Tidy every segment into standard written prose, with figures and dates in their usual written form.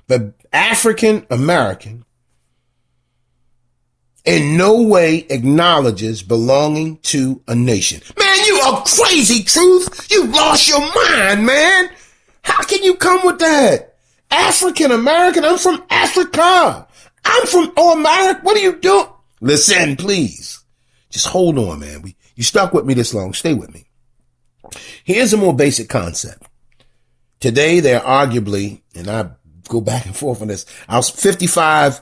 But African American in no way acknowledges belonging to a nation. Man, you are crazy, Truth. You lost your mind, man. How can you come with that? African American? I'm from Africa. I'm from America. What are you doing? Listen, please. Just hold on, man. You stuck with me this long. Stay with me. Here's a more basic concept. Today, there are arguably, and I go back and forth on this, 55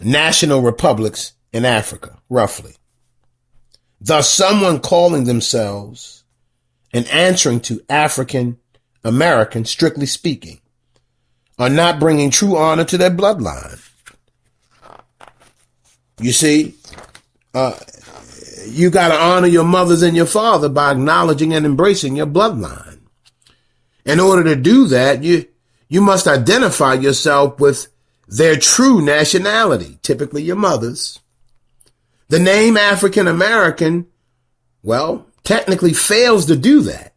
national republics in Africa, roughly. Thus, someone calling themselves and answering to African American, strictly speaking, are not bringing true honor to their bloodline. You see, you got to honor your mothers and your father by acknowledging and embracing your bloodline. In order to do that, you must identify yourself with their true nationality, typically your mother's. The name African American, well, technically fails to do that.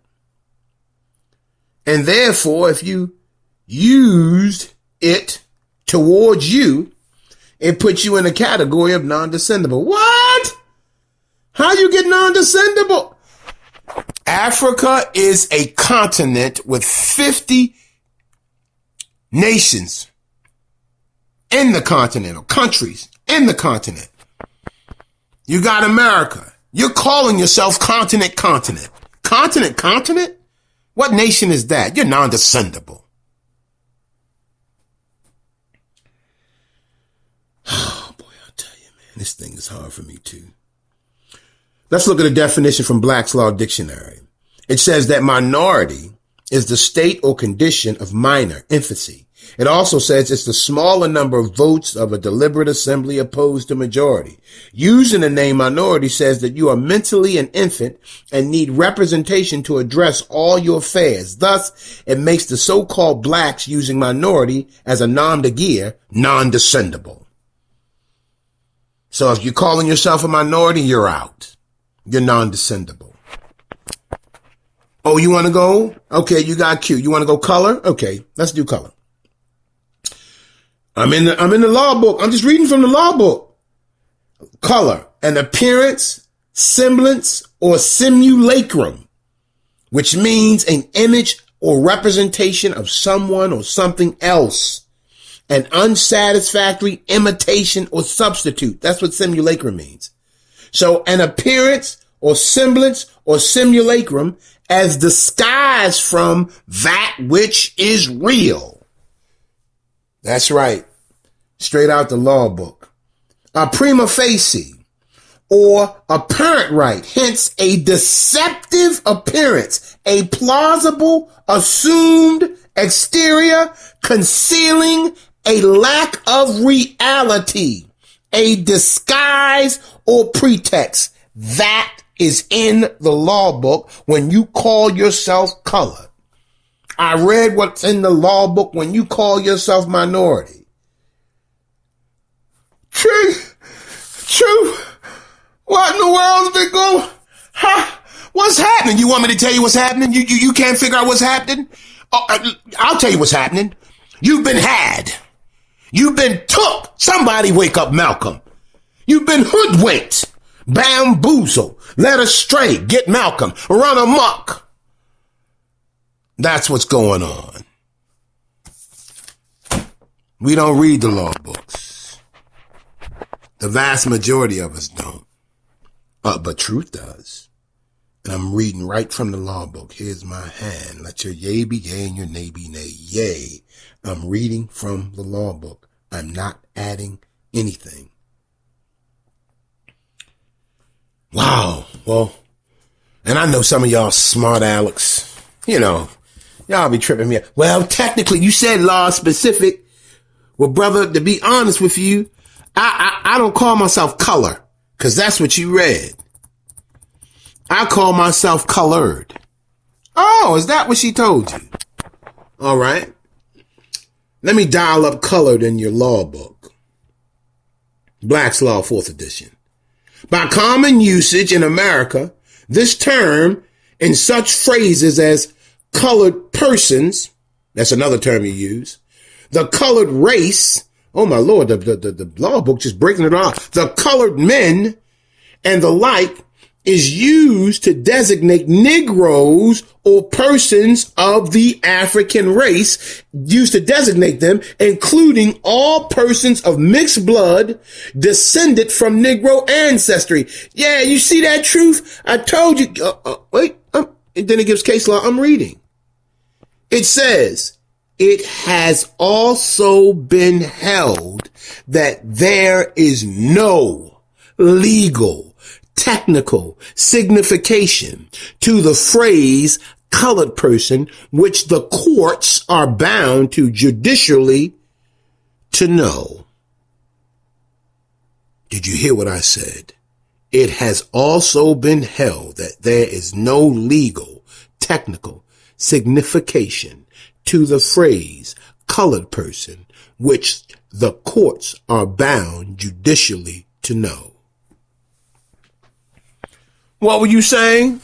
And therefore, if you used it towards you, it puts you in a category of non-descendable. What? How you get non-descendable? Africa is a continent with 50 nations in the continent, or countries in the continent. You got America. You're calling yourself continent. Continent? What nation is that? You're non-descendable. Oh, boy, I'll tell you, man, this thing is hard for me, too. Let's look at a definition from Black's Law Dictionary. It says that minority is the state or condition of minor, infancy. It also says it's the smaller number of votes of a deliberate assembly opposed to majority. Using the name minority says that you are mentally an infant and need representation to address all your affairs. Thus, it makes the so-called blacks using minority as a nom de guerre non-descendable. So if you're calling yourself a minority, you're out. You're non-descendable. Oh, you want to go? Okay, you got Q. You want to go color? Okay, let's do color. I'm in the law book. I'm just reading from the law book. Color, an appearance, semblance, or simulacrum, which means an image or representation of someone or something else. An unsatisfactory imitation or substitute. That's what simulacrum means. So an appearance or semblance or simulacrum as disguised from that which is real. That's right. Straight out the law book. A prima facie or apparent right, hence a deceptive appearance, a plausible, assumed exterior concealing a lack of reality, a disguise or pretext. That is in the law book when you call yourself colored. I read what's in the law book when you call yourself minority. True. What in the world's been going? What's happening? You want me to tell you what's happening? You can't figure out what's happening? I'll tell you what's happening. You've been had. You've been took. Somebody wake up Malcolm. You've been hoodwinked, bamboozled, led astray, get Malcolm, run amok. That's what's going on. We don't read the law books. The vast majority of us don't. But truth does. And I'm reading right from the law book. Here's my hand. Let your yea be yea and your nay be nay. Yea. I'm reading from the law book. I'm not adding anything. Wow. Well, and I know some of y'all smart Alex, y'all be tripping me out. Well, technically, you said law specific. Well, brother, to be honest with you, I don't call myself color, because that's what you read. I call myself colored. Oh, is that what she told you? All right. Let me dial up colored in your law book. Black's Law, 4th edition. By common usage in America, this term in such phrases as colored persons, that's another term you use, The colored race, oh my Lord, the law book just breaking it off. The colored men and the like is used to designate Negroes or persons of the African race, used to designate them, including all persons of mixed blood descended from Negro ancestry. Yeah, you see that truth? I told you. And then it gives case law. I'm reading. It says, it has also been held that there is no legal technical signification to the phrase colored person, which the courts are bound to judicially to know. Did you hear what I said? It has also been held that there is no legal technical signification to the phrase colored person, which the courts are bound judicially to know. What were you saying?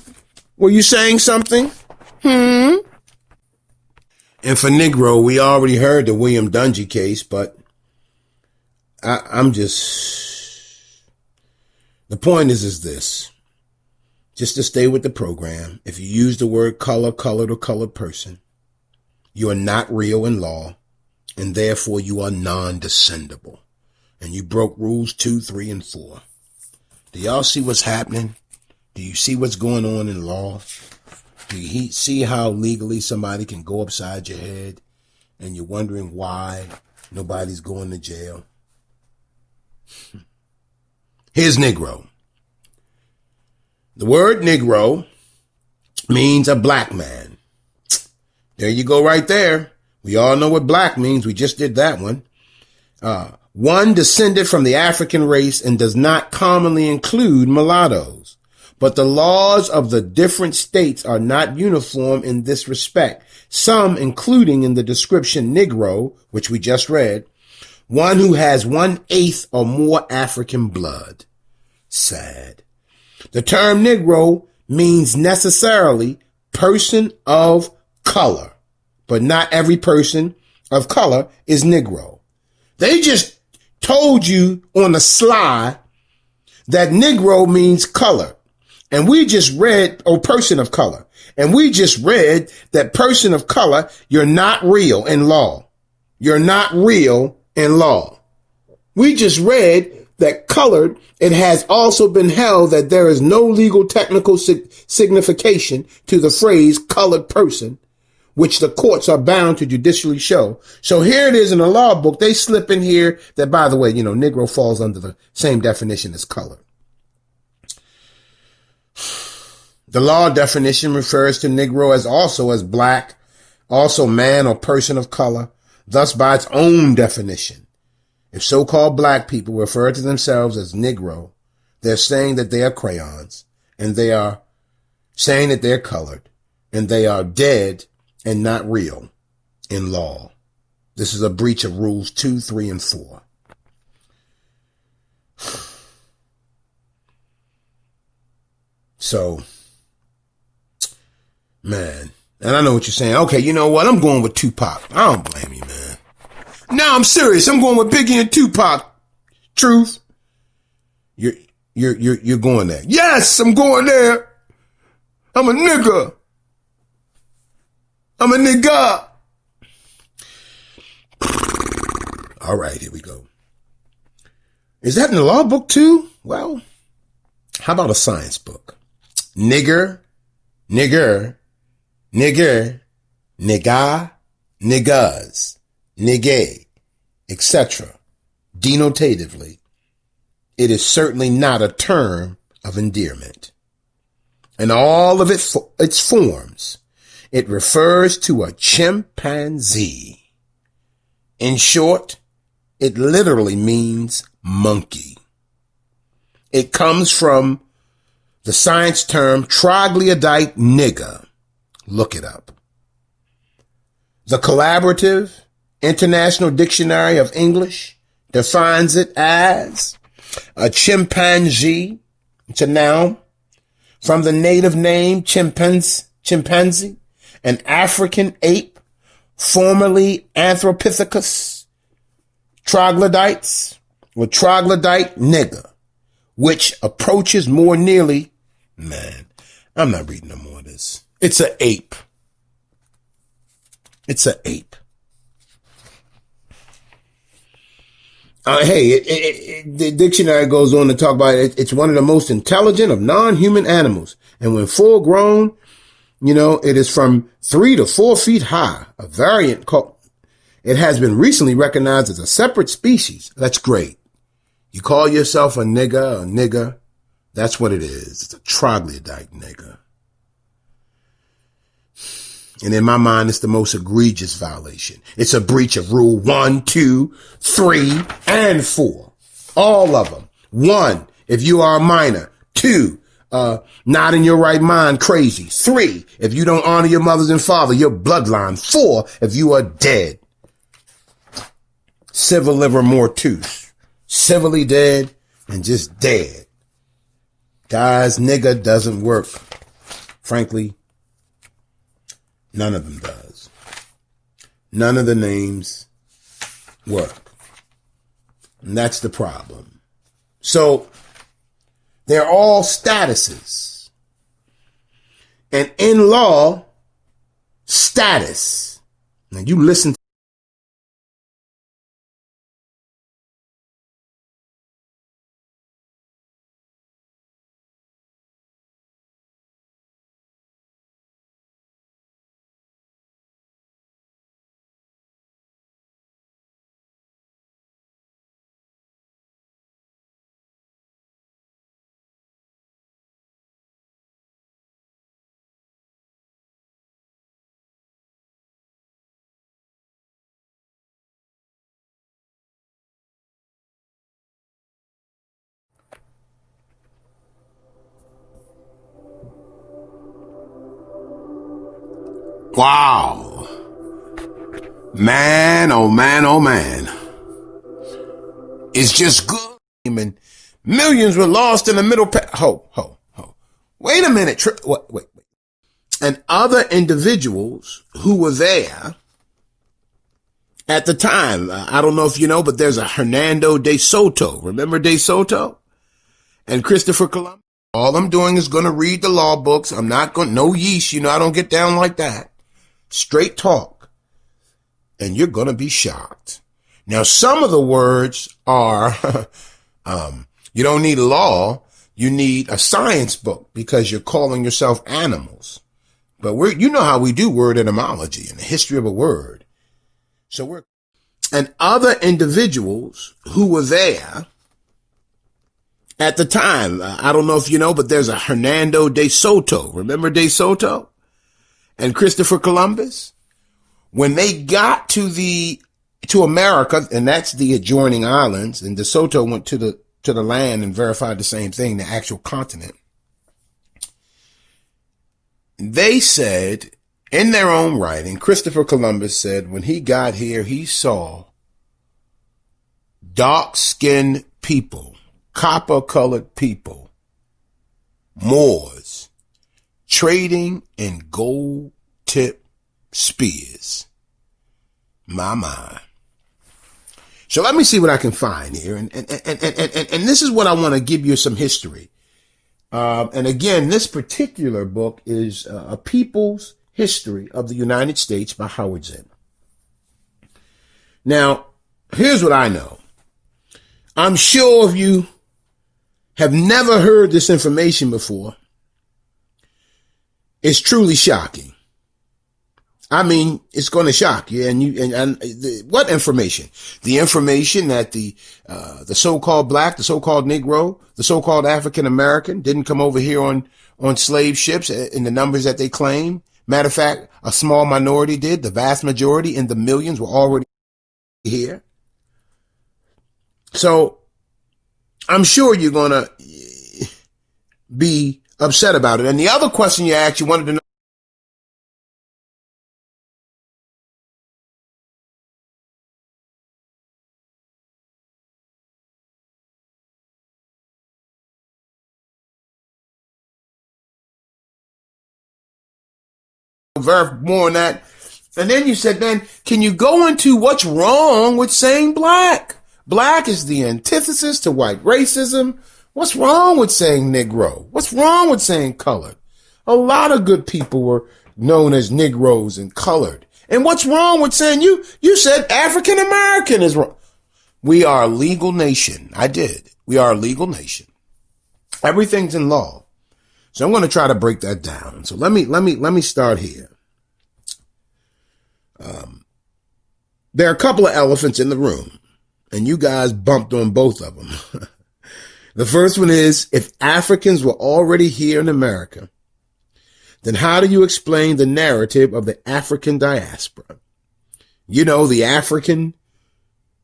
Were you saying something? And for Negro, we already heard the William Dungy case, but I'm just, the point is this, just to stay with the program. If you use the word color, colored, or colored person, you are not real in law, and therefore you are non-descendable. And you broke rules 2, 3, and 4. Do y'all see what's happening? Do you see what's going on in law? Do you see how legally somebody can go upside your head and you're wondering why nobody's going to jail? Here's Negro. The word Negro means a black man. There you go right there. We all know what black means. We just did that one. One descended from the African race and does not commonly include mulattoes. But the laws of the different states are not uniform in this respect. Some, including in the description Negro, which we just read, one who has 1/8 or more African blood. Sad. The term Negro means necessarily person of color, but not every person of color is Negro. They just told you on the sly that Negro means color. And we just read, person of color. And we just read that person of color, you're not real in law. You're not real in law. We just read that colored, it has also been held that there is no legal technical signification to the phrase colored person, which the courts are bound to judicially show. So here it is in the law book. They slip in here that, by the way, Negro falls under the same definition as color. The law definition refers to Negro as black, also man or person of color, thus by its own definition. If so-called black people refer to themselves as Negro, they're saying that they are crayons, and they are saying that they're colored, and they are dead and not real in law. This is a breach of rules 2, 3, and 4. So, man, and I know what you're saying. Okay, you know what? I'm going with Tupac. I don't blame you, man. No, I'm serious. I'm going with Biggie and Tupac. Truth. You're going there. Yes, I'm going there. I'm a nigga. I'm a nigga. All right, here we go. Is that in the law book too? Well, how about a science book? Nigger, nigger, nigger, nigga, niggas, nigga, etc. Denotatively, it is certainly not a term of endearment. In all of its forms, it refers to a chimpanzee. In short, it literally means monkey. It comes from the science term troglodyte nigger. Look it up. The Collaborative International Dictionary of English defines it as a chimpanzee. It's a noun from the native name chimpanzee, an African ape formerly Anthropithecus troglodytes, or troglodyte nigger, which approaches more nearly, man, I'm not reading no more of this. It's an ape. It's an ape. The dictionary goes on to talk about it. It's one of the most intelligent of non-human animals. And when full grown, it is from 3 to 4 feet high. A variant called, it has been recently recognized as a separate species. That's great. You call yourself a nigger. That's what it is. It's a troglodyte nigger. And in my mind, it's the most egregious violation. It's a breach of rule 1, 2, 3, and 4. All of them. 1, if you are a minor. 2, not in your right mind, crazy. 3, if you don't honor your mothers and father, your bloodline. 4, if you are dead. Civil liver mortuus. Civilly dead and just dead. Guys, nigger doesn't work. Frankly, none of them does. None of the names work. And that's the problem. So they're all statuses. And in law, status. Now you listen. Wow. Man, oh man, oh man. It's just good. And millions were lost in the middle. Ho. Wait a minute. Wait. And other individuals who were there at the time, I don't know if you know, but there's a Hernando de Soto. Remember de Soto? And Christopher Columbus? All I'm doing is going to read the law books. I'm not going, no yeast, I don't get down like that. Straight talk. And you're going to be shocked. Now, some of the words are, you don't need law. You need a science book because you're calling yourself animals. But you know how we do word etymology and the history of a word. So and other individuals who were there at the time, I don't know if you know, but there's a Hernando de Soto. Remember de Soto? And Christopher Columbus? When they got to America, and that's the adjoining islands, and de Soto went to the land and verified the same thing, the actual continent. They said, in their own writing, Christopher Columbus said, when he got here, he saw dark-skinned people, copper-colored people, Moors, trading in gold-tipped spears. My. So let me see what I can find here. And this is what I want to give you some history. And again, this particular book is A People's History of the United States by Howard Zinn. Now, here's what I know. I'm sure if you have never heard this information before, it's truly shocking. I mean, it's going to shock you. What information? The information that the so-called black, the so-called Negro, the so-called African American didn't come over here on slave ships in the numbers that they claim. Matter of fact, a small minority did. The vast majority in the millions were already here. So I'm sure you're going to be upset about it. And the other question you asked, you wanted to know, more on that And then you said, man, can you go into what's wrong with saying black? Black is the antithesis to white racism. What's wrong with saying Negro? What's wrong with saying colored? A lot of good people were known as Negroes and colored. And what's wrong with saying you said African American is wrong. We are a legal nation. I did. We are a legal nation. Everything's in law. So I'm going to try to break that down. So let me start here. There are a couple of elephants in the room, and you guys bumped on both of them. The first one is, if Africans were already here in America, then how do you explain the narrative of the African diaspora? You know, the African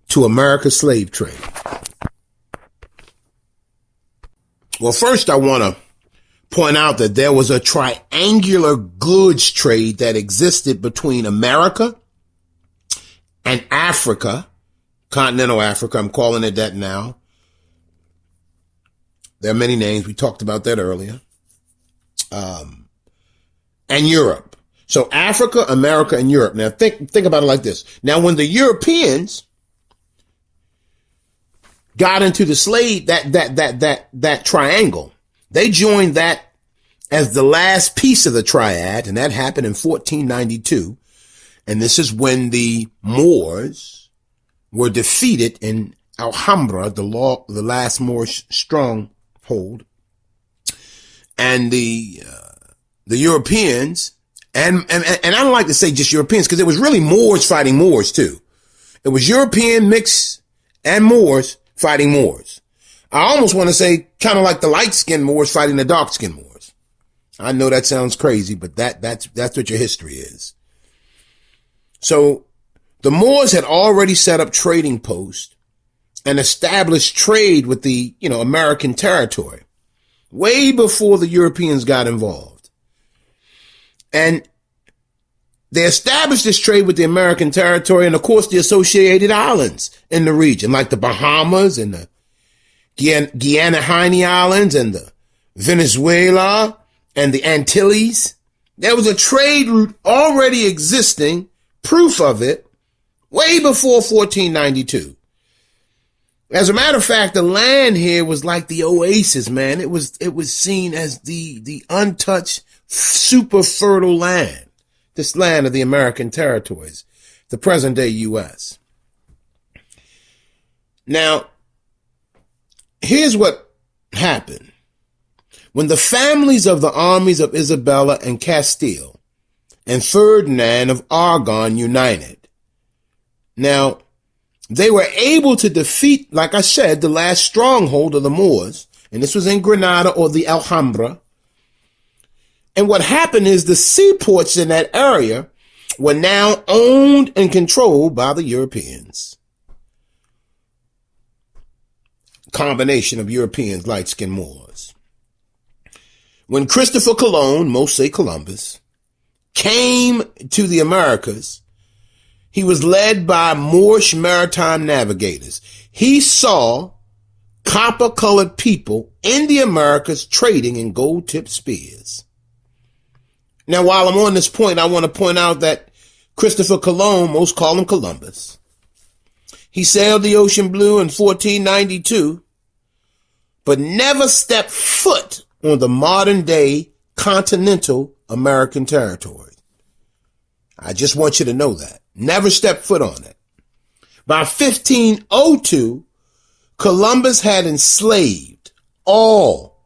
to America slave trade. Well, first I want to point out that there was a triangular goods trade that existed between America and Africa, continental Africa, I'm calling it that now. There are many names. We talked about that earlier. And Europe. So Africa, America, and Europe. Now think about it like this. Now, when the Europeans got into the slave, that triangle, they joined that as the last piece of the triad, and that happened in 1492. And this is when the Moors were defeated in Alhambra, the last Moorish stronghold. And the Europeans, and I don't like to say just Europeans, because it was really Moors fighting Moors too. It was European mix and Moors fighting Moors. I almost want to say kind of like the light-skinned Moors fighting the dark-skinned Moors. I know that sounds crazy, but that's what your history is. So the Moors had already set up trading posts and established trade with the, American territory way before the Europeans got involved. And they established this trade with the American territory and, of course, the associated islands in the region, like the Bahamas and the Guiana Islands and the Venezuela and the Antilles. There was a trade route already existing, proof of it, way before 1492. As a matter of fact, the land here was like the oasis, man. It was seen as the untouched, super fertile land. This land of the American territories, the present day U.S. Now, here's what happened. When the families of the armies of Isabella and Castile and Ferdinand of Aragon united, now, they were able to defeat, like I said, the last stronghold of the Moors, and this was in Granada or the Alhambra. And what happened is the seaports in that area were now owned and controlled by the Europeans. Combination of Europeans, light-skinned Moors. When Christopher Colon, most say Columbus, came to the Americas, he was led by Moorish maritime navigators. He saw copper-colored people in the Americas trading in gold-tipped spears. Now, while I'm on this point, I want to point out that Christopher Colon, most call him Columbus, he sailed the ocean blue in 1492, but never stepped foot on the modern-day continental American territory. I just want you to know that. Never stepped foot on it. By 1502, Columbus had enslaved all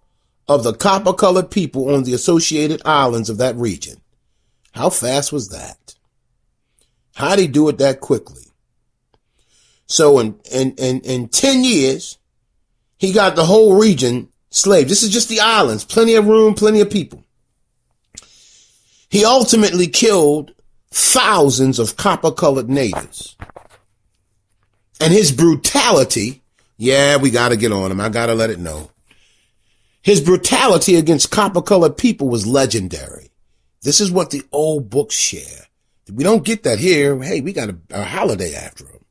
of the copper-colored people on the associated islands of that region. How fast was that? How did he do it that quickly? So in 10 years, he got the whole region slaves. This is just the islands. Plenty of room, plenty of people. He ultimately killed thousands of copper-colored natives. And his brutality, yeah, we got to get on him. I got to let it know. His brutality against copper-colored people was legendary. This is what the old books share. We don't get that here. Hey, we got a holiday after him.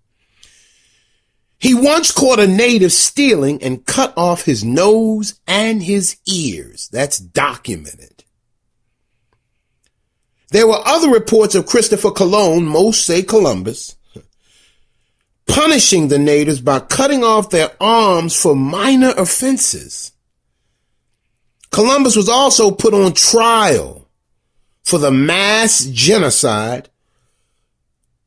He once caught a native stealing and cut off his nose and his ears. That's documented. There were other reports of Christopher Colon, most say Columbus, punishing the natives by cutting off their arms for minor offenses. Columbus was also put on trial for the mass genocide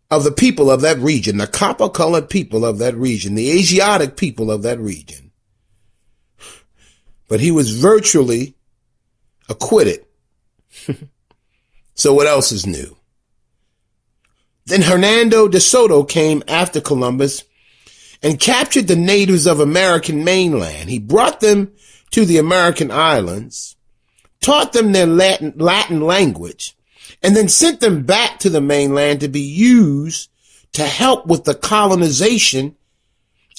of the people of that region, the copper-colored people of that region, the Asiatic people of that region. But he was virtually acquitted. So what else is new? Then Hernando de Soto came after Columbus and captured the natives of American mainland. He brought them to the American islands, taught them their Latin language, and then sent them back to the mainland to be used to help with the colonization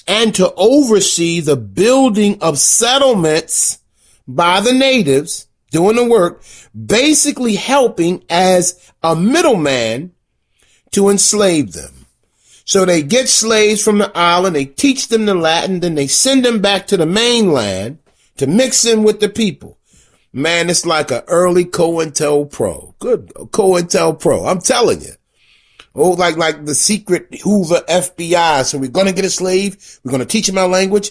and to oversee the building of settlements by the natives doing the work, basically helping as a middleman to enslave them. So they get slaves from the island, they teach them the Latin, then they send them back to the mainland to mix in with the people. Man, it's like an early COINTELPRO. Good COINTELPRO. I'm telling you. Oh, like the secret Hoover FBI. So we're going to get a slave. We're going to teach him our language.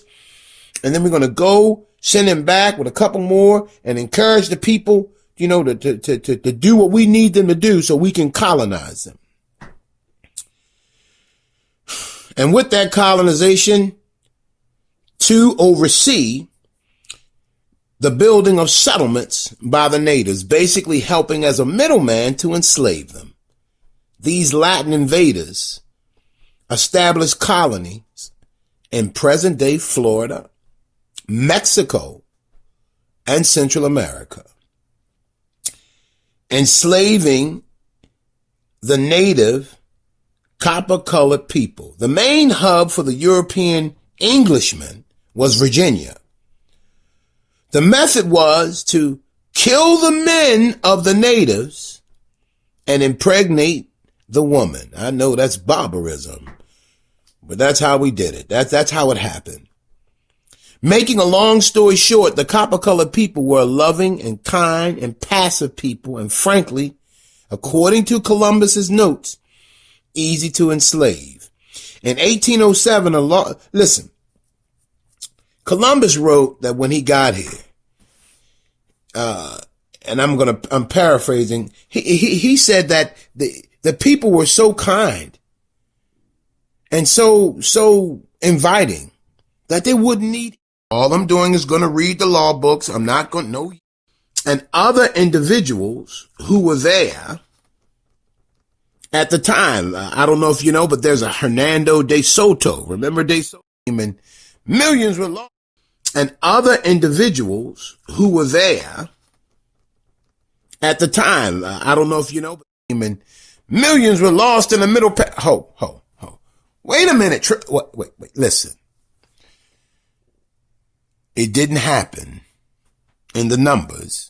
And then we're going to go send him back with a couple more and encourage the people, to do what we need them to do so we can colonize them. And with that colonization, to oversee the building of settlements by the natives, basically helping as a middleman to enslave them. These Latin invaders established colonies in present-day Florida, Mexico, and Central America, enslaving the native copper-colored people. The main hub for the European Englishmen was Virginia. The method was to kill the men of the natives and impregnate the woman. I know that's barbarism, but that's how we did it. That's how it happened. Making a long story short, the copper-colored people were loving and kind and passive people, and frankly, according to Columbus's notes, easy to enslave. In 1807, listen, Columbus wrote that when he got here, and I'm paraphrasing, he said that the people were so kind and so inviting that they wouldn't need. All I'm doing is going to read the law books. I'm not going to know. And other individuals who were there at the time, I don't know if you know, but there's a Hernando de Soto. Remember de Soto? And millions were lost. And other individuals who were there at the time, I don't know if you know, but millions were lost in the middle. Ho. Wait a minute. Wait, listen. It didn't happen in the numbers.